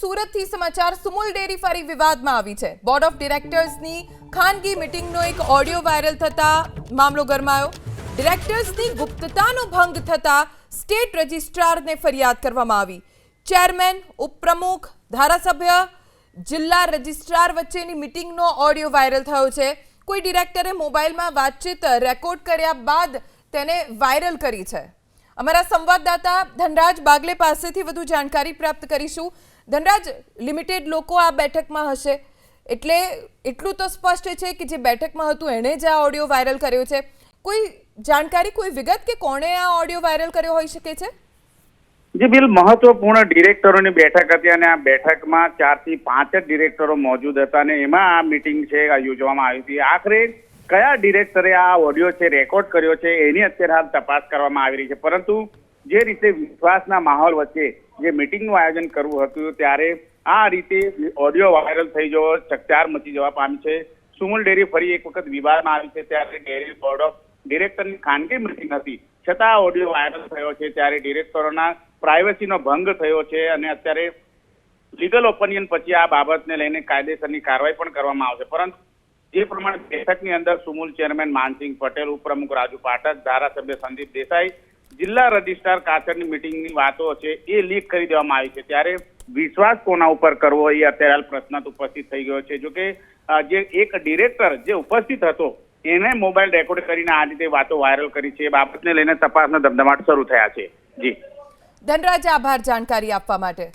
સુરતથી સમાચાર સુમુલ ડેરી ફરી વિવાદમાં આવી છે। બોર્ડ ઓફ ડિરેક્ટર્સની ખાનગી મીટિંગનો એક ઓડિયો વાયરલ થતા મામલો ગરમાયો। ડિરેક્ટર્સની ગુપ્તતાનો ભંગ થતા સ્ટેટ રજિસ્ટ્રારને ફરિયાદ કરવામાં આવી। ચેરમેન, ઉપપ્રમુખ, ધારાસભ્ય, જિલ્લા રજિસ્ટ્રાર વચ્ચેની મીટિંગનો ઓડિયો વાયરલ થયો છે। કોઈ ડિરેક્ટરે મોબાઈલમાં વાતચીત રેકોર્ડ કર્યા બાદ તેને વાયરલ કરી છે। અમારા સંવાદદાતા ધનરાજ બાગલે પાસેથી વધુ જાણકારી પ્રાપ્ત કરીશું। ધનરાજ, લિમિટેડ લોકો આ બેઠકમાં હશે એટલે એટલું તો સ્પષ્ટ છે કે જે બેઠકમાં હતું એણે જ આ ઓડિયો વાયરલ કર્યો છે। કોઈ જાણકારી, કોઈ વિગત કે કોણે આ ઓડિયો વાયરલ કર્યો હોઈ શકે છે? જી બિલ, મહત્વપૂર્ણ ડિરેક્ટરોની બેઠક હતી અને આ બેઠકમાં 4 થી 5 જ ડિરેક્ટરો મોજૂદ હતા અને એમાં આ મીટિંગ છે યોજવામાં આવી હતી। આખરે કયા ડિરેક્ટરે આ ઓડિયો છે રેકોર્ડ કર્યો છે એની અત્યારે હાલ તપાસ કરવામાં આવી રહી છે। પરંતુ જે રીતે વિશ્વાસના માહોલ વચ્ચે જે મીટિંગનું આયોજન કરવું હતું ત્યારે આ રીતે ઓડિયો વાયરલ થઈ જવો ચકચાર મચી જવા પામી છે। સુમુલ ડેરી ફરી એક વખત વિવાદમાં આવી છે ત્યારે ડેરી બોર્ડ ઓફ ડિરેક્ટરની ખાનગી મીટિંગ હતી છતાં ઓડિયો વાયરલ થયો છે ત્યારે ડિરેક્ટરોના પ્રાઇવસીનો ભંગ થયો છે અને અત્યારે લીગલ ઓપિનિયન પછી આ બાબતને લઈને કાયદેસરની કાર્યવાહી પણ કરવામાં આવશે। પરંતુ જે પ્રમાણે બેઠકની અંદર સુમુલ ચેરમેન માનસિંહ પટેલ, ઉપપ્રમુખ રાજુ પાઠક, ધારાસભ્ય સંદીપ દેસાઈ, જિલ્લા રજિસ્ટ્રાર કાચરની મીટિંગની વાતો છે એ લીક કરી દેવામાં આવી છે ત્યારે વિશ્વાસ કોના ઉપર કરવો એ અત્યારે હાલ પ્રશ્ન ઉપસ્થિત થઈ ગયો છે। જોકે જે એક ડિરેક્ટર જે ઉપસ્થિત હતો એને મોબાઈલ રેકોર્ડ કરીને આ રીતે વાતો વાયરલ કરી છે એ બાબતને લઈને તપાસના ધમધમાટ શરૂ થયા છે। જી ધનરાજ, આભાર જાણકારી આપવા માટે।